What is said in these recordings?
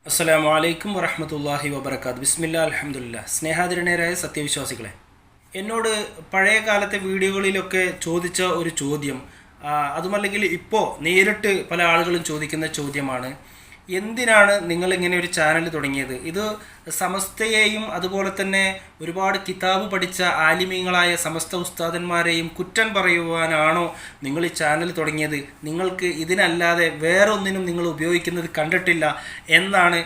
അസ്സലാമു അലൈക്കും വറഹ്മത്തുള്ളാഹി വബറകാത്ത്. ബിസ്മില്ലാ അൽഹംദുലില്ലാ. സ്നേഹാദരണീയരായ സത്യവിശ്വാസികളെ, എന്നോട് പഴയ കാലത്തെ വീഡിയോകളിലൊക്കെ ചോദിച്ച ഒരു ചോദ്യം, അതുമല്ലെങ്കിൽ ഇപ്പോൾ നേരിട്ട് പല ആളുകളും ചോദിക്കുന്ന ചോദ്യമാണ്, എന്തിനാണ് നിങ്ങളിങ്ങനെ ഒരു ചാനൽ തുടങ്ങിയത്? ഇത് സമസ്തയെയും അതുപോലെ തന്നെ ഒരുപാട് കിതാബ് പഠിച്ച ആലിമീങ്ങളായ സമസ്ത ഉസ്താദന്മാരെയും കുറ്റം പറയുവാനാണോ നിങ്ങൾ ഈ ചാനൽ തുടങ്ങിയത്? നിങ്ങൾക്ക് ഇതിനല്ലാതെ വേറൊന്നിനും നിങ്ങൾ ഉപയോഗിക്കുന്നത് കണ്ടിട്ടില്ല എന്നാണ്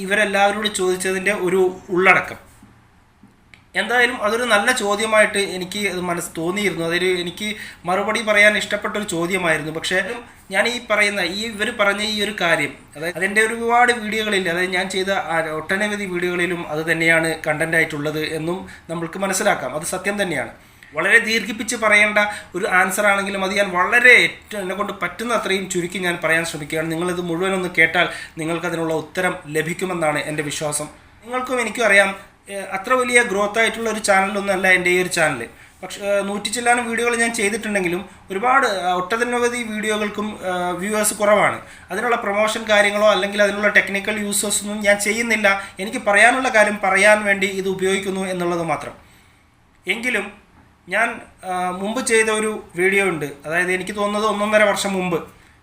ഇവരെല്ലാവരോടും ചോദിച്ചതിൻ്റെ ഒരു ഉള്ളടക്കം. എന്തായാലും അതൊരു നല്ല ചോദ്യമായിട്ട് എനിക്ക് മനസ്സ് തോന്നിയിരുന്നു. എനിക്ക് മറുപടി പറയാൻ ഇഷ്ടപ്പെട്ടൊരു ചോദ്യമായിരുന്നു. പക്ഷേ ഞാൻ ഇവർ പറഞ്ഞ ഈ ഒരു കാര്യം, അതായത് അതിൻ്റെ ഒരുപാട് വീഡിയോകളിൽ, അതായത് ഞാൻ ചെയ്ത ഒട്ടനവധി വീഡിയോകളിലും അത് തന്നെയാണ് കണ്ടൻ്റ് ആയിട്ടുള്ളത് എന്നും നമ്മൾക്ക് മനസ്സിലാക്കാം. അത് സത്യം തന്നെയാണ്. വളരെ ദീർഘിപ്പിച്ച് പറയേണ്ട ഒരു ആൻസർ ആണെങ്കിലും അത് ഞാൻ വളരെ എന്നെ കൊണ്ട് പറ്റുന്ന അത്രയും ചുരുക്കി ഞാൻ പറയാൻ ശ്രമിക്കുകയാണ്. നിങ്ങളിത് മുഴുവനൊന്ന് കേട്ടാൽ നിങ്ങൾക്കതിനുള്ള ഉത്തരം ലഭിക്കുമെന്നാണ് എൻ്റെ വിശ്വാസം. നിങ്ങൾക്കും എനിക്കും അറിയാം, അത്ര വലിയ ഗ്രോത്ത് ആയിട്ടുള്ള ഒരു ചാനലൊന്നും അല്ല എൻ്റെ ഈ ഒരു ചാനൽ. പക്ഷേ 100 ചില്ലാനും വീഡിയോകൾ ഞാൻ ചെയ്തിട്ടുണ്ടെങ്കിലും ഒട്ടനവധി വീഡിയോകൾക്കും വ്യൂവേഴ്സ് കുറവാണ്. അതിനുള്ള പ്രൊമോഷൻ കാര്യങ്ങളോ അല്ലെങ്കിൽ അതിനുള്ള ടെക്നിക്കൽ യൂസേഴ്സൊന്നും ഞാൻ ചെയ്യുന്നില്ല. എനിക്ക് പറയാനുള്ള കാര്യം പറയാൻ വേണ്ടി ഇത് ഉപയോഗിക്കുന്നു എന്നുള്ളത് മാത്രം. എങ്കിലും ഞാൻ മുമ്പ് ചെയ്ത ഒരു വീഡിയോ ഉണ്ട്, അതായത് എനിക്ക് തോന്നുന്നത് 1.5 വർഷം മുമ്പ്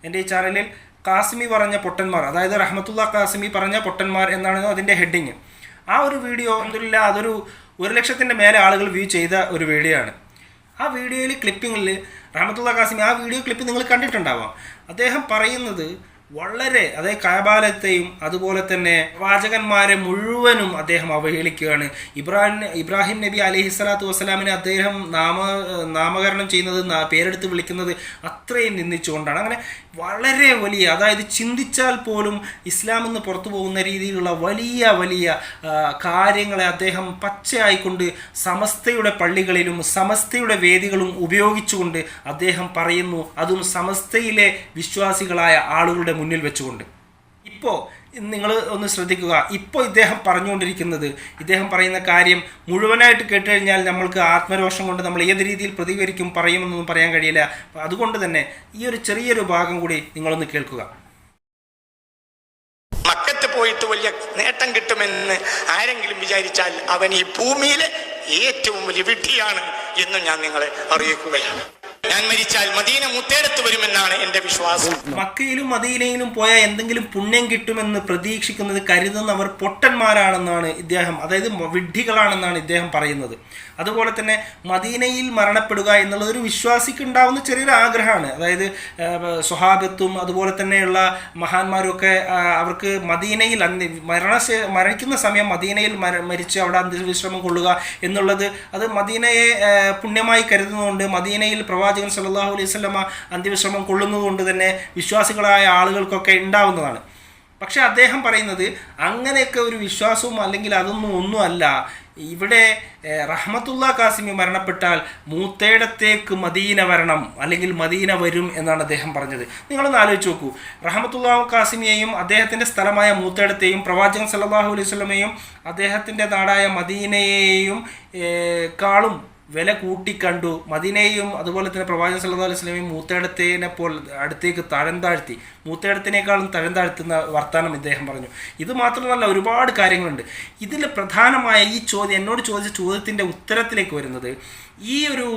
എൻ്റെ ഈ ചാനലിൽ കാസിമി പറഞ്ഞ പൊട്ടന്മാർ, അതായത് റഹ്മത്തുള്ള കാസിമി പറഞ്ഞ പൊട്ടന്മാർ എന്നാണ് അതിൻ്റെ ഹെഡിങ്. ആ ഒരു വീഡിയോ അൽഹംദുലില്ലാ അതൊരു 1,00,000-ന്റെ മേലെ ആളുകൾ വ്യൂ ചെയ്ത ഒരു വീഡിയോ ആണ്. ആ വീഡിയോയിൽ ക്ലിപ്പിങ്ങിൽ റഹ്മത്തുള്ള കാസിമി, ആ വീഡിയോ ക്ലിപ്പ് നിങ്ങൾ കണ്ടിട്ടുണ്ടാവാം. അദ്ദേഹം പറയുന്നത് വളരെ, അതായത് കഅബാലയത്തെയും അതുപോലെ തന്നെ പ്രവാചകന്മാരെ മുഴുവനും അദ്ദേഹം അവഹേളിക്കുകയാണ്. ഇബ്രാഹിം നബി അലൈഹിസ്സലാത്തു വസ്സലാമിനെ അദ്ദേഹം നാമകരണം ചെയ്യുന്നത്, പേരെടുത്ത് വിളിക്കുന്നത് അത്രയും നിന്ദിച്ചുകൊണ്ടാണ്. അങ്ങനെ വളരെ വലിയ, അതായത് ചിന്തിച്ചാൽ പോലും ഇസ്ലാമിൽ നിന്ന് പുറത്തു പോകുന്ന രീതിയിലുള്ള വലിയ വലിയ കാര്യങ്ങളെ അദ്ദേഹം പച്ചയായിക്കൊണ്ട് സമസ്തയുടെ പള്ളികളിലും സമസ്തയുടെ വേദികളും ഉപയോഗിച്ചുകൊണ്ട് അദ്ദേഹം പറയുന്നു. അതും സമസ്തയിലെ വിശ്വാസികളായ ആളുകളുടെ മുന്നിൽ വെച്ചുകൊണ്ട്. ഇപ്പോൾ നിങ്ങൾ ഒന്ന് ശ്രദ്ധിക്കുക, ഇപ്പോൾ ഇദ്ദേഹം പറഞ്ഞുകൊണ്ടിരിക്കുന്നത്, ഇദ്ദേഹം പറയുന്ന കാര്യം മുഴുവനായിട്ട് കേട്ട് കഴിഞ്ഞാൽ നമ്മൾക്ക് ആത്മരോഷം കൊണ്ട് നമ്മൾ ഏത് രീതിയിൽ പ്രതികരിക്കും പറയുമെന്നൊന്നും പറയാൻ കഴിയില്ല. അതുകൊണ്ട് തന്നെ ഈ ഒരു ചെറിയൊരു ഭാഗം കൂടി നിങ്ങളൊന്ന് കേൾക്കുക. മക്കത്ത് പോയിട്ട് വലിയ നേട്ടം കിട്ടുമെന്ന് ആരെങ്കിലും വിചാരിച്ചാൽ അവൻ ഈ ഭൂമിയിലെ ഏറ്റവും വലിയ വിഡ്ഢിയാണ് എന്ന് ഞാൻ നിങ്ങളെ അറിയിക്കുകയാണ്. ഞാൻ മരിച്ചാൽ മദീന മുത്തേടത്ത് വരുമെന്നാണ് എൻ്റെ വിശ്വാസം. മക്കയിലും മദീനയിലും പോയാൽ എന്തെങ്കിലും പുണ്യം കിട്ടുമെന്ന് പ്രതീക്ഷിക്കുന്നത്, കരുതുന്നവർ പൊട്ടന്മാരാണെന്നാണ് ഇദ്ദേഹം, അതായത് വിഡ്ഢികളാണെന്നാണ് ഇദ്ദേഹം പറയുന്നത്. അതുപോലെ തന്നെ മദീനയിൽ മരണപ്പെടുക എന്നുള്ളത് ഒരു വിശ്വാസിക്ക് ഉണ്ടാവുന്ന ചെറിയൊരു ആഗ്രഹമാണ്. അതായത് സ്വഹാബത്തും അതുപോലെ തന്നെയുള്ള മഹാന്മാരും ഒക്കെ അവർക്ക് മദീനയിൽ മരിക്കുന്ന സമയം മദീനയിൽ മരിച്ച് അവിടെ അന്ത്യവിശ്രമം കൊള്ളുക എന്നുള്ളത്, അത് മദീനയെ പുണ്യമായി കരുതുന്നതുകൊണ്ട്, മദീനയിൽ പ്രവാചകൻ സല്ലല്ലാഹു അലൈഹി വസല്ലമ അന്ത്യവിശ്രമം കൊള്ളുന്നതുകൊണ്ട് തന്നെ വിശ്വാസികളായ ആളുകൾക്കൊക്കെ ഉണ്ടാവുന്നതാണ്. പക്ഷെ അദ്ദേഹം പറയുന്നത് അങ്ങനെയൊക്കെ ഒരു വിശ്വാസവും അല്ലെങ്കിൽ ഒന്നും അല്ല. ഇവിടെ റഹ്മത്തുള്ള കാസിമി മരണപ്പെട്ടാൽ മൂത്തേടത്തേക്ക് മദീന വരണം, അല്ലെങ്കിൽ മദീന വരും എന്നാണ് അദ്ദേഹം പറഞ്ഞത്. നിങ്ങളൊന്ന് ആലോചിച്ച് നോക്കൂ, റഹ്മത്തുള്ള കാസിമിയെയും അദ്ദേഹത്തിൻ്റെ സ്ഥലമായ മൂത്തേടത്തെയും പ്രവാചകൻ സല്ലല്ലാഹു അലൈഹി വസല്ലമയും അദ്ദേഹത്തിൻ്റെ നാടായ മദീനയെയും കാളും വില കൂട്ടിക്കണ്ടു. മദീനയെയും അതുപോലെ തന്നെ പ്രവാചകൻ സല്ലല്ലാഹു അലൈഹി വസല്ലമയും മൂത്തേടത്തിനെ അടുത്തേക്ക് താഴ്ത്തി, മൂത്തേടത്തിനേക്കാളും താഴ്ത്തുന്ന വർത്താനം ഇദ്ദേഹം പറഞ്ഞു. ഇത് മാത്രമല്ല, ഒരുപാട് കാര്യങ്ങളുണ്ട്. ഇതിൽ പ്രധാനമായ ഈ ചോദ്യം, എന്നോട് ചോദിച്ച ചോദ്യത്തിൻ്റെ ഉത്തരത്തിലേക്ക് വരുന്നത്, ഈ ഒരു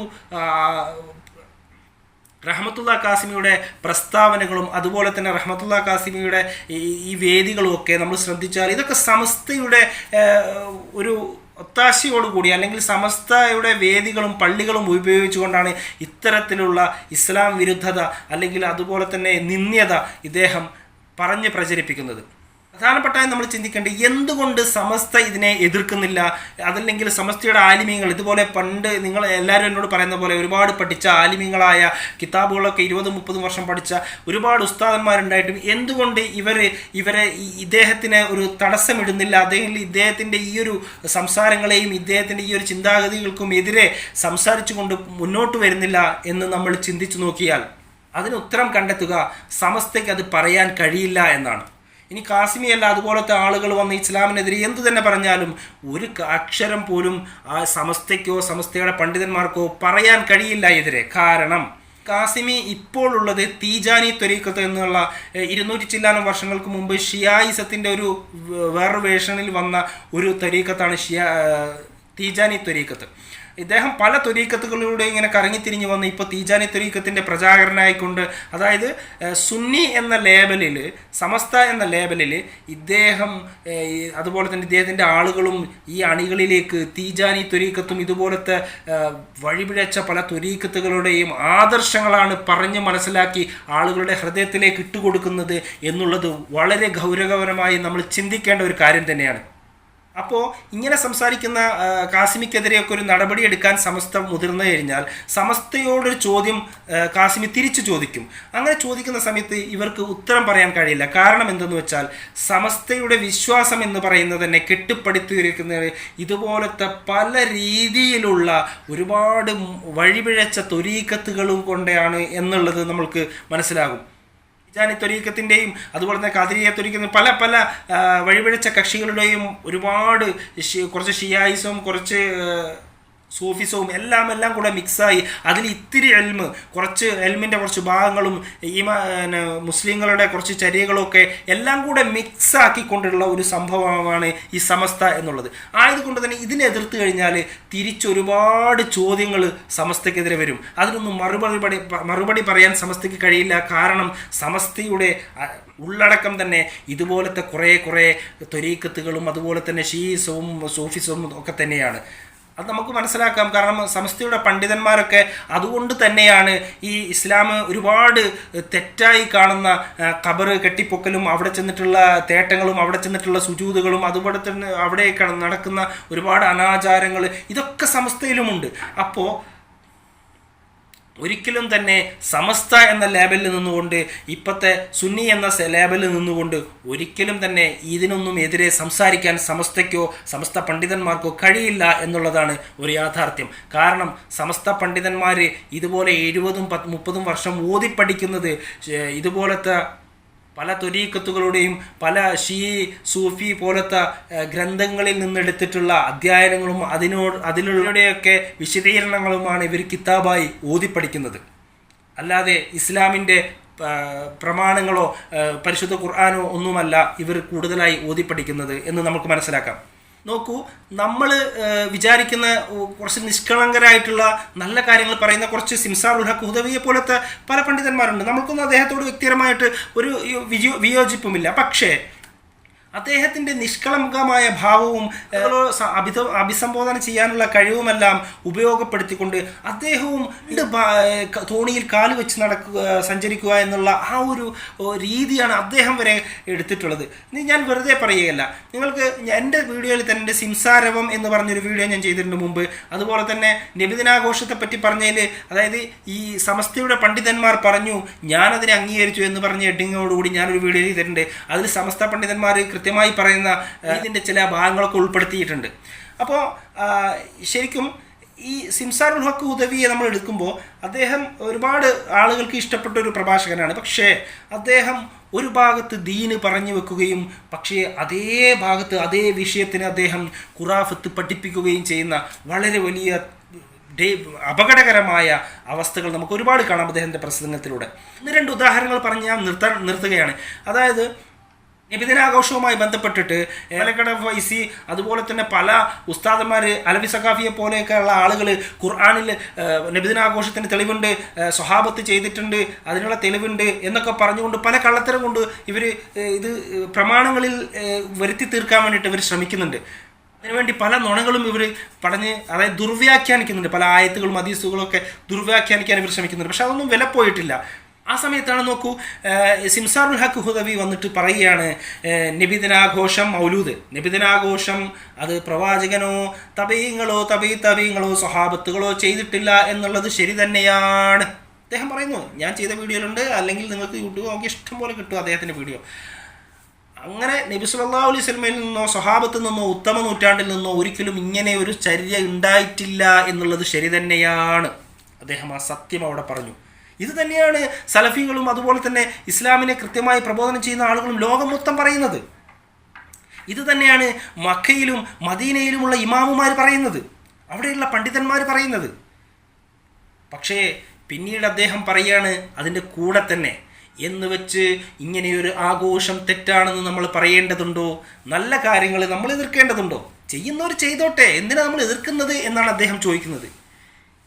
റഹ്മത്തുള്ള കാസിമിയുടെ പ്രസ്താവനകളും അതുപോലെ തന്നെ റഹ്മത്തുള്ള കാസിമിയുടെ ഈ വേദികളും ഒക്കെ നമ്മൾ ശ്രദ്ധിച്ചാൽ ഇതൊക്കെ സമസ്തയുടെ ഒരു ഒത്താശയോടുകൂടി, അല്ലെങ്കിൽ സമസ്തയുടെ വേദികളും പള്ളികളും ഉപയോഗിച്ചുകൊണ്ടാണ് ഇത്തരത്തിലുള്ള ഇസ്ലാം വിരുദ്ധത അല്ലെങ്കിൽ അതുപോലെ തന്നെ നിന്ദ്യത ഇദ്ദേഹം പറഞ്ഞ് പ്രചരിപ്പിക്കുന്നത്. പ്രധാനപ്പെട്ടായി നമ്മൾ ചിന്തിക്കേണ്ടത്, എന്തുകൊണ്ട് സമസ്ത ഇതിനെ എതിർക്കുന്നില്ല? അതല്ലെങ്കിൽ സമസ്തയുടെ ആലിമീങ്ങൾ, ഇതുപോലെ പണ്ട് നിങ്ങൾ എല്ലാവരും എന്നോട് പറയുന്ന പോലെ ഒരുപാട് പഠിച്ച ആലിമീങ്ങളായ, കിതാബുകളൊക്കെ 20-30 വർഷം പഠിച്ച ഒരുപാട് ഉസ്താദന്മാരുണ്ടായിട്ടും എന്തുകൊണ്ട് ഇവരെ ഇദ്ദേഹത്തിന് ഒരു തടസ്സമിടുന്നില്ല? ഇദ്ദേഹത്തിൻ്റെ ഈ ഒരു സംസാരങ്ങളെയും ഇദ്ദേഹത്തിൻ്റെ ഈ ഒരു ചിന്താഗതികൾക്കും എതിരെ സംസാരിച്ചുകൊണ്ട് മുന്നോട്ട് വരുന്നില്ല എന്ന് നമ്മൾ ചിന്തിച്ചു നോക്കിയാൽ അതിന് ഉത്തരം കണ്ടെത്തുക, സമസ്തയ്ക്ക് അത് പറയാൻ കഴിയില്ല എന്നാണ്. ഇനി കാസിമിയല്ല, അതുപോലത്തെ ആളുകൾ വന്ന് ഇസ്ലാമിനെതിരെ എന്തു തന്നെ പറഞ്ഞാലും ഒരു അക്ഷരം പോലും ആ സമസ്തയ്ക്കോ സമസ്തയുടെ പണ്ഡിതന്മാർക്കോ പറയാൻ കഴിയില്ല എതിരെ. കാരണം കാസിമി ഇപ്പോൾ ഉള്ളത് തീജാനി ത്വരീഖത്ത് എന്നുള്ള 200 ചില്ലാനം വർഷങ്ങൾക്ക് മുമ്പ് ഷിയായിസത്തിൻ്റെ ഒരു വേറൊരു വേർഷനിൽ വന്ന ഒരു ത്വരീഖത്താണ് തീജാനി ത്വരീഖത്ത്. ഇദ്ദേഹം പല ത്വരീഖത്തുകളിലൂടെ ഇങ്ങനെ കറങ്ങിത്തിരിഞ്ഞ് വന്ന് ഇപ്പോൾ തീജാനി ത്വരീഖത്തിൻ്റെ പ്രചാരകനായിക്കൊണ്ട്, അതായത് സുന്നി എന്ന ലേബലിൽ, സമസ്ത എന്ന ലേബലിൽ ഇദ്ദേഹം അതുപോലെ തന്നെ ഇദ്ദേഹത്തിൻ്റെ ആളുകളും ഈ അണികളിലേക്ക് തീജാനി ത്വരീഖത്തും ഇതുപോലത്തെ വഴിപിഴച്ച പല ത്വരീഖത്തുകളുടെയും ആദർശങ്ങളാണ് പറഞ്ഞ് മനസ്സിലാക്കി ആളുകളുടെ ഹൃദയത്തിലേക്ക് ഇട്ടുകൊടുക്കുന്നത് എന്നുള്ളത് വളരെ ഗൗരവകരമായി നമ്മൾ ചിന്തിക്കേണ്ട ഒരു കാര്യം തന്നെയാണ്. അപ്പോൾ ഇങ്ങനെ സംസാരിക്കുന്ന കാസിമിക്കെതിരെയൊക്കെ ഒരു നടപടി എടുക്കാൻ സമസ്ത മുതിർന്നു കഴിഞ്ഞാൽ സമസ്തയോടൊരു ചോദ്യം കാസിമി തിരിച്ചു ചോദിക്കും. അങ്ങനെ ചോദിക്കുന്ന സമയത്ത് ഇവർക്ക് ഉത്തരം പറയാൻ കഴിയില്ല. കാരണം എന്തെന്ന് വെച്ചാൽ സമസ്തയുടെ വിശ്വാസം എന്ന് പറയുന്നത് തന്നെ കെട്ടിപ്പടുത്തിയിരിക്കുന്നത് ഇതുപോലത്തെ പല രീതിയിലുള്ള ഒരുപാട് വഴിപിഴച്ച ത്വരീഖത്തുകളും കൊണ്ടാണ് എന്നുള്ളത് നമ്മൾക്ക് മനസ്സിലാകും. തീജാനി ത്വരീഖത്തിൻ്റെയും അതുപോലെ തന്നെ ഖാദിരിയ ത്വരീഖത്തിൻ്റെയും പല പല വഴിപിഴച്ച കക്ഷികളുടെയും ഒരുപാട് കുറച്ച് ഷിയായിസവും കുറച്ച് സൂഫിസവും എല്ലാം കൂടെ മിക്സായി അതിൽ ഇത്തിരി എൽമ്, കുറച്ച് എൽമിൻ്റെ കുറച്ച് ഭാഗങ്ങളും ഈ മുസ്ലിങ്ങളുടെ കുറച്ച് ചര്യകളൊക്കെ എല്ലാം കൂടെ മിക്സാക്കിക്കൊണ്ടുള്ള ഒരു സംഭവമാണ് ഈ സമസ്ത എന്നുള്ളത്. ആയതുകൊണ്ട് തന്നെ ഇതിനെ എതിർത്ത് കഴിഞ്ഞാൽ തിരിച്ചൊരുപാട് ചോദ്യങ്ങൾ സമസ്തയ്ക്കെതിരെ വരും. അതിനൊന്നും മറുപടി പറയാൻ സമസ്തയ്ക്ക് കഴിയില്ല. കാരണം സമസ്തയുടെ ഉള്ളടക്കം തന്നെ ഇതുപോലത്തെ കുറേ ത്വരീഖത്തുകളും അതുപോലെ തന്നെ ഷീസവും സൂഫിസവും ഒക്കെ തന്നെയാണ്. അത് നമുക്ക് മനസ്സിലാക്കാം. കാരണം സമസ്തയുടെ പണ്ഡിതന്മാരൊക്കെ അതുകൊണ്ട് തന്നെയാണ് ഈ ഇസ്ലാം ഒരുപാട് തെറ്റായി കാണുന്ന ഖബർ കെട്ടിപ്പൊക്കലും അവിടെ ചെന്നിട്ടുള്ള തേട്ടങ്ങളും അവിടെ ചെന്നിട്ടുള്ള സുജൂദുകളും അതുപോലെ തന്നെ അവിടെ നടക്കുന്ന ഒരുപാട് അനാചാരങ്ങൾ ഇതൊക്കെ സമസ്തയിലുമുണ്ട്. അപ്പോൾ ഒരിക്കലും തന്നെ സമസ്ത എന്ന ലേബലിൽ നിന്നുകൊണ്ട് ഇപ്പോഴത്തെ സുന്നി എന്ന ലേബലിൽ നിന്നുകൊണ്ട് ഒരിക്കലും തന്നെ ഇതിനൊന്നും എതിരെ സംസാരിക്കാൻ സമസ്തയ്ക്കോ സമസ്ത പണ്ഡിതന്മാർക്കോ കഴിയില്ല എന്നുള്ളതാണ് ഒരു യാഥാർത്ഥ്യം. കാരണം സമസ്ത പണ്ഡിതന്മാർ ഇതുപോലെ 70-30 വർഷം ഓതിപ്പഠിക്കുന്നത് ഇതുപോലത്തെ പല ത്വരീഖത്തുകളുടെയും പല സൂഫി പോലത്തെ ഗ്രന്ഥങ്ങളിൽ നിന്നെടുത്തിട്ടുള്ള അധ്യയനങ്ങളും അതിലുള്ളവരുടെയൊക്കെ വിശദീകരണങ്ങളുമാണ് ഇവർ കിതാബായി ഓതിപ്പഠിക്കുന്നത്. അല്ലാതെ ഇസ്ലാമിൻ്റെ പ്രമാണങ്ങളോ പരിശുദ്ധ ഖുർആനോ ഒന്നുമല്ല ഇവർ കൂടുതലായി ഓതിപ്പഠിക്കുന്നത് എന്ന് നമുക്ക് മനസ്സിലാക്കാം. നോക്കൂ, നമ്മൾ വിചാരിക്കുന്ന കുറച്ച് നിഷ്കളങ്കരായിട്ടുള്ള നല്ല കാര്യങ്ങൾ പറയുന്ന കുറച്ച് സിംസാറുൽ ഹഖ് ഹുദവിയെ പോലത്തെ പല പണ്ഡിതന്മാരുണ്ട്. നമ്മൾക്കൊന്നും അദ്ദേഹത്തോട് വ്യക്തിപരമായിട്ട് ഒരു വിയോജിപ്പുമില്ല. പക്ഷേ അദ്ദേഹത്തിൻ്റെ നിഷ്കളങ്കമായ ഭാവവും അഭിസംബോധന ചെയ്യാനുള്ള കഴിവുമെല്ലാം ഉപയോഗപ്പെടുത്തിക്കൊണ്ട് അദ്ദേഹവും തോണിയിൽ കാല് വെച്ച് സഞ്ചരിക്കുക എന്നുള്ള ആ ഒരു രീതിയാണ് അദ്ദേഹം വരെ എടുത്തിട്ടുള്ളത്. ഞാൻ വെറുതെ പറയുകയല്ല. നിങ്ങൾക്ക് എൻ്റെ വീഡിയോയിൽ തന്നെ സിംസാരവം എന്ന് പറഞ്ഞൊരു വീഡിയോ ഞാൻ ചെയ്തിട്ടുണ്ട് മുമ്പ്. അതുപോലെ തന്നെ നബിദിനാഘോഷത്തെ പറ്റി പറഞ്ഞതിൽ, അതായത് ഈ സമസ്തയുടെ പണ്ഡിതന്മാർ പറഞ്ഞു ഞാനതിനെ അംഗീകരിച്ചു എന്ന് പറഞ്ഞ ഹെഡിങ്ങോടുകൂടി ഞാനൊരു വീഡിയോ ചെയ്തിട്ടുണ്ട്. അതിൽ സമസ്ത പണ്ഡിതന്മാർ കൃത്യമായി പറയുന്ന ഇതിൻ്റെ ചില ഭാഗങ്ങളൊക്കെ ഉൾപ്പെടുത്തിയിട്ടുണ്ട്. അപ്പോൾ ശരിക്കും ഈ സിംസാറുൽ ഹഖ് ഹുദവിയെ നമ്മൾ എടുക്കുമ്പോൾ അദ്ദേഹം ഒരുപാട് ആളുകൾക്ക് ഇഷ്ടപ്പെട്ട ഒരു പ്രഭാഷകനാണ്. പക്ഷേ അദ്ദേഹം ഒരു ഭാഗത്ത് ദീന് പറഞ്ഞു വെക്കുകയും പക്ഷേ അതേ ഭാഗത്ത് അതേ വിഷയത്തിന് അദ്ദേഹം ഖുറാഫത്ത് പഠിപ്പിക്കുകയും ചെയ്യുന്ന വളരെ വലിയ അപകടകരമായ അവസ്ഥകൾ നമുക്ക് ഒരുപാട് കാണാം അദ്ദേഹത്തിൻ്റെ പ്രസംഗത്തിലൂടെ. 1-2 ഉദാഹരണങ്ങൾ പറഞ്ഞ് ഞാൻ നിർത്തുകയാണ്. അതായത് നബിദിനാഘോഷവുമായി ബന്ധപ്പെട്ടിട്ട് ഏലക്കട ഫൈസി അതുപോലെ തന്നെ പല ഉസ്താദന്മാർ അലവി സഖാഫിയെ പോലെയൊക്കെയുള്ള ആളുകൾ ഖുർആനിൽ നബിദിനാഘോഷത്തിന് തെളിവുണ്ട്, സ്വഹാബത്ത് ചെയ്തിട്ടുണ്ട്, അതിനുള്ള തെളിവുണ്ട് എന്നൊക്കെ പറഞ്ഞുകൊണ്ട് പല കള്ളത്തരം കൊണ്ട് ഇവർ ഇത് പ്രമാണങ്ങളിൽ വരുത്തി തീർക്കാൻ വേണ്ടിയിട്ട് ഇവർ ശ്രമിക്കുന്നുണ്ട്. അതിനുവേണ്ടി പല നുണകളും ഇവർ പറഞ്ഞ്, അതായത് ദുർവ്യാഖ്യാനിക്കുന്നുണ്ട്. പല ആയത്തുകളും ഹദീസുകളൊക്കെ ദുർവ്യാഖ്യാനിക്കാൻ ഇവർ ശ്രമിക്കുന്നുണ്ട്. പക്ഷെ അതൊന്നും വില പോയിട്ടില്ല. ആ സമയത്താണ് നോക്കൂ, സിംസാറുൽ ഹഖ് ഹുദവി വന്നിട്ട് പറയുകയാണ് നബിദിനാഘോഷം മൗലൂദ്, നബിദിനാഘോഷം അത് പ്രവാചകനോ തബീങ്ങളോ സ്വഹാബത്തുകളോ ചെയ്തിട്ടില്ല എന്നുള്ളത് ശരി തന്നെയാണ്. അദ്ദേഹം പറയുന്നു. ഞാൻ ചെയ്ത വീഡിയോയിലുണ്ട്, അല്ലെങ്കിൽ നിങ്ങൾക്ക് യൂട്യൂബ് നോക്കി ഇഷ്ടം പോലെ കിട്ടും അദ്ദേഹത്തിൻ്റെ വീഡിയോ. അങ്ങനെ നബി സല്ലല്ലാഹു അലൈഹി വസല്ലമയിൽ നിന്നോ സ്വഹാബത്തിൽ നിന്നോ ഉത്തമ നൂറ്റാണ്ടിൽ നിന്നോ ഒരിക്കലും ഇങ്ങനെ ഒരു ചര്യ ഉണ്ടായിട്ടില്ല എന്നുള്ളത് ശരി തന്നെയാണ്. അദ്ദേഹം ആ സത്യം അവിടെ പറഞ്ഞു. ഇത് തന്നെയാണ് സലഫികളും അതുപോലെ തന്നെ ഇസ്ലാമിനെ കൃത്യമായി പ്രബോധനം ചെയ്യുന്ന ആളുകളും ലോകം മൊത്തം പറയുന്നത്. ഇത് തന്നെയാണ് മക്കയിലും മദീനയിലുമുള്ള ഇമാമുമാർ പറയുന്നത്, അവിടെയുള്ള പണ്ഡിതന്മാർ പറയുന്നത്. പക്ഷേ പിന്നീട് അദ്ദേഹം പറയാണ് അതിൻ്റെ കൂടെ തന്നെ എന്ന് വെച്ച് ഇങ്ങനെയൊരു ആഘോഷം തെറ്റാണെന്ന് നമ്മൾ പറയേണ്ടതുണ്ടോ? നല്ല കാര്യങ്ങൾ നമ്മൾ എതിർക്കേണ്ടതുണ്ടോ? ചെയ്യുന്നവർ ചെയ്തോട്ടെ, എന്തിനാണ് നമ്മൾ എതിർക്കുന്നത് എന്നാണ് അദ്ദേഹം ചോദിക്കുന്നത്.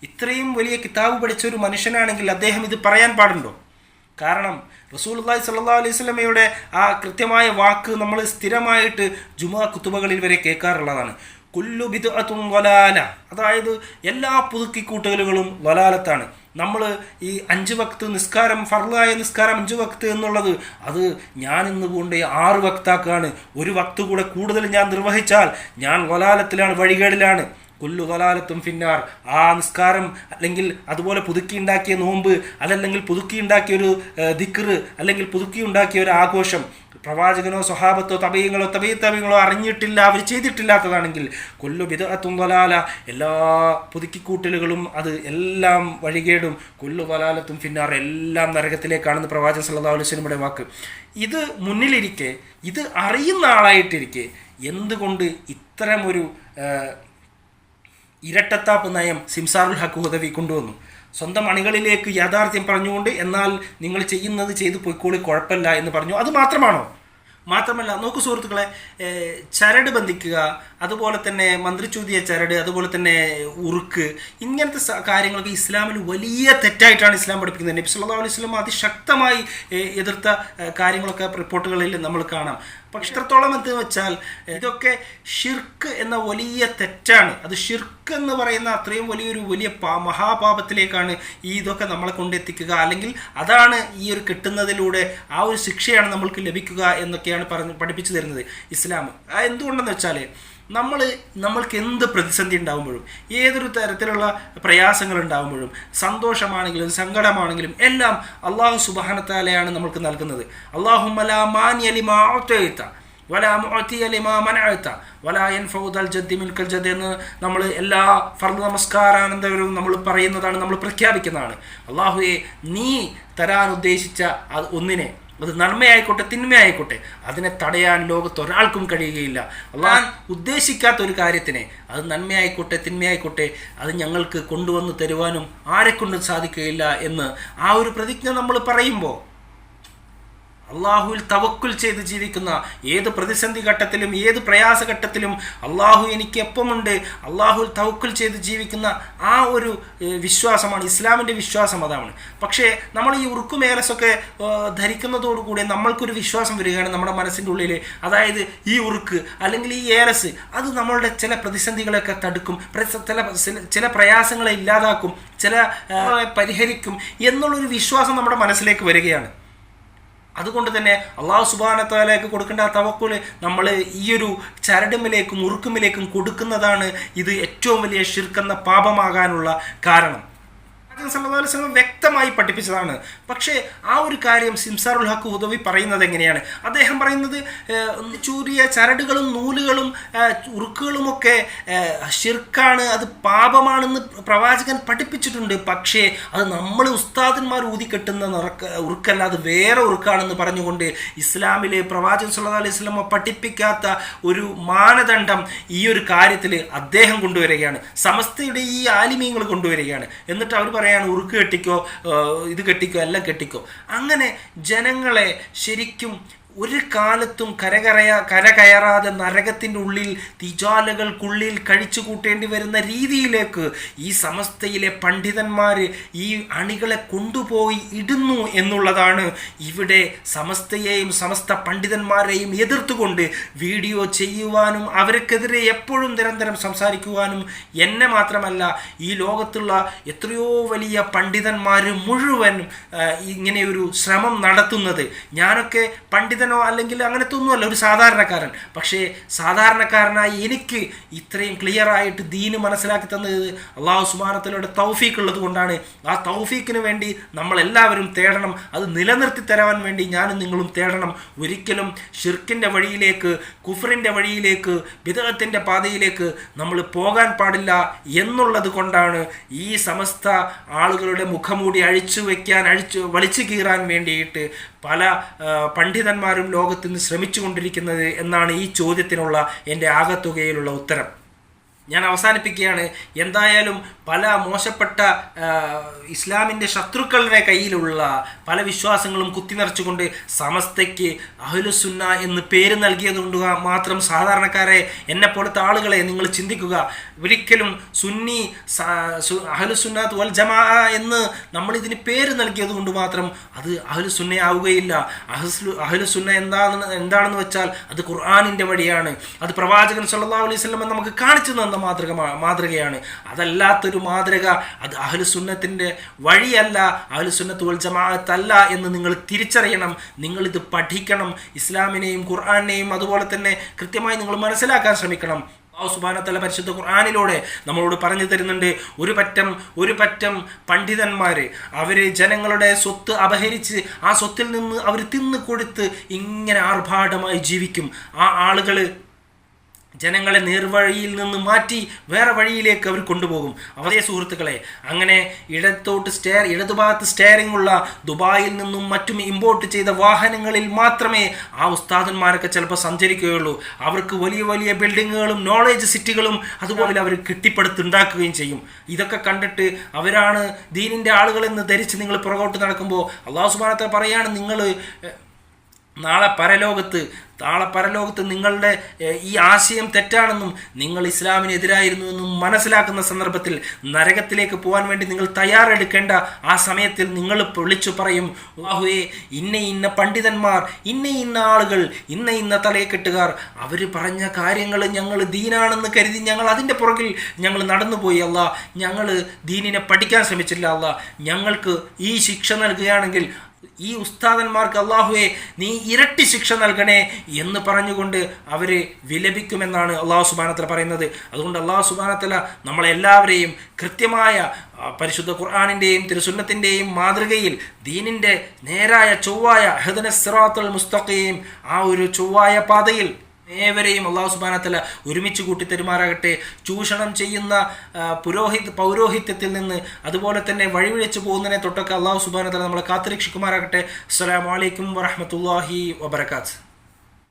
ഇത്രയും വലിയ കിതാബ് പഠിച്ച ഒരു മനുഷ്യനാണെങ്കിൽ അദ്ദേഹം ഇത് പറയാൻ പാടുണ്ടോ? കാരണം റസൂലുള്ളാഹി സ്വല്ലല്ലാഹു അലൈഹി വസല്ലമയുടെ ആ കൃത്യമായ വാക്ക് നമ്മൾ സ്ഥിരമായിട്ട് ജുമുഅ ഖുതുബകളിൽ വരെ കേൾക്കാറുള്ളതാണ്. കുല്ലു ബിദ്അത്തുൻ വലാല, അതായത് എല്ലാ പുതുക്കിക്കൂട്ടലുകളും വലാലത്താണ്. നമ്മൾ ഈ 5 വക്ത് നിസ്കാരം, ഫർളായ നിസ്കാരം 5 വക്ത് എന്നുള്ളത് അത് ഞാൻ ഇന്ന് കൊണ്ട് 6 വക്താക്കാണ്, ഒരു വക്ത് കൂടെ കൂടുതൽ ഞാൻ നിർവഹിച്ചാൽ ഞാൻ വലാലത്തിലാണ്, വഴികേടിലാണ്. കുല്ലു വലാലത്തും ഫിന്നാർ. ആ നിസ്കാരം അല്ലെങ്കിൽ അതുപോലെ പുതുക്കി ഉണ്ടാക്കിയ നോമ്പ്, അതല്ലെങ്കിൽ പുതുക്കി ഉണ്ടാക്കിയൊരു ദിക്ർ, അല്ലെങ്കിൽ പുതുക്കി ഉണ്ടാക്കിയ ഒരു ആഘോഷം പ്രവാചകനോ സ്വഹാബത്തോ തബീങ്ങളോ അറിഞ്ഞിട്ടില്ല, അവർ ചെയ്തിട്ടില്ലാത്തതാണെങ്കിൽ കൊല്ലു ബിദ്അത്തുൻ വലാല, എല്ലാ പുതുക്കിക്കൂട്ടലുകളും അത് എല്ലാം വഴികേടും, കൊല്ലു വലാലത്തും ഫിന്നാർ, എല്ലാം നരകത്തിലേക്കാണെന്ന് പ്രവാചകൻ സല്ലല്ലാഹു അലൈഹി വസല്ലമയുടെ വാക്ക്. ഇത് മുന്നിലിരിക്കെ, ഇത് അറിയുന്ന ആളായിട്ടിരിക്കെ എന്തുകൊണ്ട് ഇത്തരമൊരു ഇരട്ടത്താപ്പ് നയം സിംസാറുൽ ഹഖ് ഹുദവി കൊണ്ടുവന്നു? സ്വന്തം അണികളിലേക്ക് യാഥാർത്ഥ്യം പറഞ്ഞുകൊണ്ട്, എന്നാൽ നിങ്ങൾ ചെയ്യുന്നത് ചെയ്തു പോയിക്കോളി, കുഴപ്പമില്ല എന്ന് പറഞ്ഞു. അത് മാത്രമാണോ? മാത്രമല്ല, നോക്കൂ സുഹൃത്തുക്കളെ, ചരട് ബന്ധിക്കുക, അതുപോലെ തന്നെ മന്ത്രിച്ചൂതിയ ചരട്, അതുപോലെ തന്നെ ഉറുക്ക്, ഇങ്ങനത്തെ കാര്യങ്ങളൊക്കെ ഇസ്ലാമിൽ വലിയ തെറ്റായിട്ടാണ് ഇസ്ലാം പഠിപ്പിക്കുന്നത്. നബി സല്ലല്ലാഹു അലൈഹി വസല്ലം അതിശക്തമായി എതിർത്ത കാര്യങ്ങളൊക്കെ റിപ്പോർട്ടുകളിൽ നമ്മൾ കാണാം. പക്ഷെ എത്രത്തോളം എന്ന് വെച്ചാൽ ഇതൊക്കെ ഷിർക്ക് എന്ന വലിയ തെറ്റാണ്. അത് ഷിർക്ക് എന്ന് പറയുന്ന അത്രയും വലിയ മഹാപാപത്തിലേക്കാണ് ഇതൊക്കെ നമ്മളെ കൊണ്ടെത്തിക്കുക. അല്ലെങ്കിൽ അതാണ് ഈ ഒരു കിട്ടുന്നതിലൂടെ ആ ഒരു ശിക്ഷയാണ് നമ്മൾക്ക് ലഭിക്കുക എന്നൊക്കെയാണ് പഠിപ്പിച്ചു തരുന്നത് ഇസ്ലാം. എന്തുകൊണ്ടെന്ന് വെച്ചാൽ നമ്മൾക്ക് എന്ത് പ്രതിസന്ധി ഉണ്ടാകുമ്പോഴും, ഏതൊരു തരത്തിലുള്ള പ്രയാസങ്ങൾ ഉണ്ടാകുമ്പോഴും, സന്തോഷമാണെങ്കിലും സങ്കടമാണെങ്കിലും എല്ലാം അള്ളാഹു സുബ്ഹാനഹു വ തആലയാണ് നമ്മൾക്ക് നൽകുന്നത്. അല്ലാഹുമ്മ ലാ മാനിയ ലിമാ അഅതൈത വലാ മുഅതിയ ലിമാ മനഅത വലാ യൻഫഉ ദൽ ജദ്ദി മിൻകൽ ജദ്ദ് എന്ന് നമ്മൾ എല്ലാ ഫർദ് നമസ്കാരാനന്തരവും നമ്മൾ പറയുന്നതാണ്, നമ്മൾ പ്രഖ്യാപിക്കുന്നതാണ്. അള്ളാഹുവേ, നീ തരാൻ ഉദ്ദേശിച്ച ഒന്നിനെ, അത് നന്മയായിക്കോട്ടെ തിന്മയായിക്കോട്ടെ, അതിനെ തടയാൻ ലോകത്ത് ഒരാൾക്കും കഴിയുകയില്ല. അള്ളാഹ് ഉദ്ദേശിക്കാത്ത ഒരു കാര്യത്തിനെ, അത് നന്മയായിക്കോട്ടെ തിന്മയായിക്കോട്ടെ, അത് ഞങ്ങൾക്ക് കൊണ്ടുവന്ന് തരുവാനും ആരെക്കൊണ്ടും സാധിക്കുകയില്ല എന്ന് ആ ഒരു പ്രതിജ്ഞ നമ്മൾ പറയുമ്പോൾ, അള്ളാഹുവിൽ തവക്കുൽ ചെയ്ത് ജീവിക്കുന്ന, ഏത് പ്രതിസന്ധി ഘട്ടത്തിലും ഏത് പ്രയാസഘട്ടത്തിലും അള്ളാഹു എനിക്ക് എപ്പമുണ്ട്, അള്ളാഹുവിൽ തവക്കുൽ ചെയ്ത് ജീവിക്കുന്ന ആ ഒരു വിശ്വാസമാണ് ഇസ്ലാമിൻ്റെ വിശ്വാസം. അതാണ്. പക്ഷേ നമ്മൾ ഈ ഉറുക്കുമേലസൊക്കെ ധരിക്കുന്നതോടുകൂടി നമ്മൾക്കൊരു വിശ്വാസം വരികയാണ് നമ്മുടെ മനസ്സിൻ്റെ ഉള്ളിൽ. അതായത് ഈ ഉറുക്ക് അല്ലെങ്കിൽ ഈ ഏലസ് അത് നമ്മളുടെ ചില പ്രതിസന്ധികളൊക്കെ തടുക്കും, ചില പ്രയാസങ്ങളെ ഇല്ലാതാക്കും, ചില പരിഹരിക്കും എന്നുള്ളൊരു വിശ്വാസം നമ്മുടെ മനസ്സിലേക്ക് വരികയാണ്. അതുകൊണ്ട് തന്നെ അള്ളാഹു സുബ്ഹാനഹു വ തആലയ്ക്ക് കൊടുക്കേണ്ട ആ തവക്കുൽ നമ്മൾ ഈ ഒരു ചരടുമിലേക്കും ഉറുക്കുമിലേക്കും കൊടുക്കുന്നതാണ് ഇത് ഏറ്റവും വലിയ ഷിർക്ക് എന്ന പാപമാകാനുള്ള കാരണം. സല്ലല്ലാഹു അലൈഹി വസല്ലം വ്യക്തമായി പഠിപ്പിച്ചതാണ്. പക്ഷേ ആ ഒരു കാര്യം സിംസാറുൽ ഹഖ് ഹുദവി പറയുന്നത് എങ്ങനെയാണ്? അദ്ദേഹം പറയുന്നത് ചൂരിയ ചരടുകളും നൂലുകളും ഉറുക്കുകളുമൊക്കെ ഷിർക്കാണ്, അത് പാപമാണെന്ന് പ്രവാചകൻ പഠിപ്പിച്ചിട്ടുണ്ട്. പക്ഷേ അത് നമ്മൾ ഉസ്താദന്മാർ ഊതിക്കെട്ടുന്ന ഉറുക്കല്ല, അത് വേറെ ഉറുക്കാണെന്ന് പറഞ്ഞുകൊണ്ട് ഇസ്ലാമിലെ പ്രവാചകൻ സല്ലല്ലാഹു അലൈഹി വസല്ലം പഠിപ്പിക്കാത്ത ഒരു മാനദണ്ഡം ഈ ഒരു കാര്യത്തിൽ അദ്ദേഹം കൊണ്ടുവരികയാണ്. സമസ്തയുടെ ഈ ആലിമീങ്ങൾ കൊണ്ടുവരികയാണ്. എന്നിട്ട് അവർ പറയാണ് ഉറുക്ക് കെട്ടിക്കോ, ഇത് കെട്ടിക്കോ, എല്ലാം കെട്ടിക്കോ. അങ്ങനെ ജനങ്ങളെ ശരിക്കും ഒരു കാലത്തും കരകയറാതെ നരകത്തിൻ്റെ ഉള്ളിൽ തീജ്വാലകൾക്കുള്ളിൽ കഴിച്ചു കൂട്ടേണ്ടി വരുന്ന രീതിയിലേക്ക് ഈ സമസ്തയിലെ പണ്ഡിതന്മാർ ഈ അണികളെ കൊണ്ടുപോയി ഇടുന്നു എന്നുള്ളതാണ് ഇവിടെ സമസ്തയെയും സമസ്ത പണ്ഡിതന്മാരെയും എതിർത്തുകൊണ്ട് വീഡിയോ ചെയ്യുവാനും അവർക്കെതിരെ എപ്പോഴും നിരന്തരം സംസാരിക്കുവാനും എന്നെ മാത്രമല്ല ഈ ലോകത്തുള്ള എത്രയോ വലിയ പണ്ഡിതന്മാർ മുഴുവൻ ഇങ്ങനെയൊരു ശ്രമം നടത്തുന്നത്. ഞാനൊക്കെ പണ്ഡിതനോ അല്ലെങ്കിൽ അങ്ങനത്തെ ഒന്നുമല്ല, ഒരു സാധാരണക്കാരൻ. പക്ഷേ സാധാരണക്കാരനായി എനിക്ക് ഇത്രയും ക്ലിയർ ആയിട്ട് ദീന് മനസ്സിലാക്കി തന്നത് അള്ളാഹു സുബ്ഹാനഹു വ തആലയുടെ തൗഫീഖ് ഉള്ളത് കൊണ്ടാണ്. ആ തൗഫീഖിന് വേണ്ടി നമ്മളെല്ലാവരും തേടണം. അത് നിലനിർത്തി തരാൻ വേണ്ടി ഞാനും നിങ്ങളും തേടണം. ഒരിക്കലും ഷിർക്കിൻ്റെ വഴിയിലേക്ക്, കുഫറിൻ്റെ വഴിയിലേക്ക്, ബിദ്അത്തിൻ്റെ പാതയിലേക്ക് നമ്മൾ പോകാൻ പാടില്ല എന്നുള്ളത് കൊണ്ടാണ് ഈ സമസ്ത ആളുകളുടെ മുഖംമൂടി വലിച്ചു കീറാൻ വേണ്ടിയിട്ട് പല പണ്ഡിതന്മാരും ലോകത്ത് നിന്ന് ശ്രമിച്ചു കൊണ്ടിരിക്കുന്നത് എന്നാണ് ഈ ചോദ്യത്തിനുള്ള എൻ്റെ ആകത്തുകയിലുള്ള ഉത്തരം. ഞാൻ അവസാനിപ്പിക്കുകയാണ്. എന്തായാലും പല മോശപ്പെട്ട ഇസ്ലാമിൻ്റെ ശത്രുക്കളുടെ കയ്യിലുള്ള പല വിശ്വാസങ്ങളും കുത്തിനിറച്ചുകൊണ്ട് സമസ്തയ്ക്ക് അഹ്ലുസുന്ന എന്ന് പേര് നൽകിയതുകൊണ്ട് മാത്രം സാധാരണക്കാരെ എന്നെപ്പോലത്തെ ആളുകളെ നിങ്ങൾ ചിന്തിക്കുക. ഒരിക്കലും സുന്നി അഹ്ലുസുന്നത്ത് വൽ ജമാ എന്ന് നമ്മളിതിന് പേര് നൽകിയത് കൊണ്ട് മാത്രം അത് അഹ്ലുസുന്ന ആവുകയില്ല. അഹ്ലുസുന്ന എന്താണെന്ന് വെച്ചാൽ അത് ഖുർആനിൻ്റെ വഴിയാണ്. അത് പ്രവാചകൻ സല്ലല്ലാഹു അലൈഹി വസല്ലം നമുക്ക് കാണിച്ചു തന്ന മാതൃകയാണ്. അതല്ലാത്തൊരു മാതൃക അത് അഹ്ലുസുന്നത്തിൻ്റെ വഴിയല്ല, അഹ്ലുസുന്നത്ത് വൽ ജമാഅത്തല്ല എന്ന് നിങ്ങൾ തിരിച്ചറിയണം. നിങ്ങളിത് പഠിക്കണം. ഇസ്ലാമിനെയും ഖുർആനെയും അതുപോലെ തന്നെ കൃത്യമായി നിങ്ങൾ മനസ്സിലാക്കാൻ ശ്രമിക്കണം. അല്ലാഹു സുബ്ഹാനഹു വ തആല പരിശുദ്ധ ഖുർആനിലൂടെ നമ്മളോട് പറഞ്ഞു തരുന്നുണ്ട്, ഒരു പറ്റം പണ്ഡിതന്മാർ അവർ ജനങ്ങളുടെ സ്വത്ത് അപഹരിച്ച് ആ സ്വത്തിൽ നിന്ന് അവർ തിന്നു കൊടുത്ത് ഇങ്ങനെ ആർഭാടമായി ജീവിക്കും. ആ ആളുകൾ ജനങ്ങളെ നേർവഴിയിൽ നിന്ന് മാറ്റി വേറെ വഴിയിലേക്ക് അവർ കൊണ്ടുപോകും. അതേ സുഹൃത്തുക്കളെ, അങ്ങനെ ഇടതുഭാഗത്ത് സ്റ്റെയറിംഗ് ഉള്ള ദുബായിൽ നിന്നും മറ്റും ഇമ്പോർട്ട് ചെയ്ത വാഹനങ്ങളിൽ മാത്രമേ ആ ഉസ്താദന്മാരൊക്കെ ചിലപ്പോൾ സഞ്ചരിക്കുകയുള്ളൂ. അവർക്ക് വലിയ വലിയ ബിൽഡിങ്ങുകളും നോളേജ് സിറ്റികളും അതുപോലെ അവർ കെട്ടിപ്പടുത്തുണ്ടാക്കുകയും ചെയ്യും. ഇതൊക്കെ കണ്ടിട്ട് അവരാണ് ദീനിൻ്റെ ആളുകളെന്ന് ധരിച്ച് നിങ്ങൾ പുറകോട്ട് നടക്കുമ്പോൾ അല്ലാഹു സുബ്ഹാനഹു വ തആല പറയാണ്, നിങ്ങൾ നാളെ പരലോകത്ത് നിങ്ങളുടെ ഈ ആശയം തെറ്റാണെന്നും നിങ്ങൾ ഇസ്ലാമിനെതിരായിരുന്നുവെന്നും മനസ്സിലാക്കുന്ന സന്ദർഭത്തിൽ നരകത്തിലേക്ക് പോകാൻ വേണ്ടി നിങ്ങൾ തയ്യാറെടുക്കേണ്ട ആ സമയത്തിൽ നിങ്ങൾ വിളിച്ചു പറയും, അല്ലാഹുവേ, ഇന്ന പണ്ഡിതന്മാർ, ഇന്ന ആളുകൾ, ഇന്ന തലയെക്കെട്ടുകാർ അവർ പറഞ്ഞ കാര്യങ്ങൾ ഞങ്ങൾ ദീനാണെന്ന് കരുതി ഞങ്ങൾ അതിൻ്റെ പുറകിൽ ഞങ്ങൾ നടന്നുപോയി. അല്ലാ, ഞങ്ങൾ ദീനിനെ പഠിക്കാൻ ശ്രമിച്ചില്ല. അല്ലാ, ഞങ്ങൾക്ക് ഈ ശിക്ഷ നൽകുകയാണെങ്കിൽ ഈ ഉസ്താദന്മാർക്ക് അല്ലാഹുവേ നീ ഇരട്ടി ശിക്ഷ നൽകണേ എന്ന് പറഞ്ഞുകൊണ്ട് അവർ വിലപിക്കുമെന്നാണ് അല്ലാഹു സുബ്ഹാനഹു വ തആല പറയുന്നത്. അതുകൊണ്ട് അല്ലാഹു സുബ്ഹാനഹു വ തആല നമ്മളെല്ലാവരെയും കൃത്യമായ പരിശുദ്ധ ഖുർആനിൻ്റെയും തിരുസുന്നത്തിൻ്റെയും മാതൃകയിൽ ദീനിൻ്റെ നേരായ ചൊവ്വായ ഇഹ്ദിനസ് സിറാത്തുൽ മുസ്തഖീം ആ ഒരു ചൊവ്വായ പാതയിൽ ഏവരെയും അല്ലാഹു സുബ്ഹാനഹു വ തആല ഒരുമിച്ച് കൂട്ടി തരുമാറാകട്ടെ. ചൂഷണം ചെയ്യുന്ന പൗരോഹിത്യത്തിൽ നിന്ന് അതുപോലെ തന്നെ വഴിവിഴിച്ചു പോകുന്നതിനെ തൊട്ടൊക്കെ അല്ലാഹു സുബ്ഹാനഹു വ തആല നമ്മളെ കാത്തുരക്ഷിക്കുമാറാകട്ടെ. അസ്സലാമു അലൈക്കും വറഹ്മത്തുള്ളാഹി വബറകാതുഹു.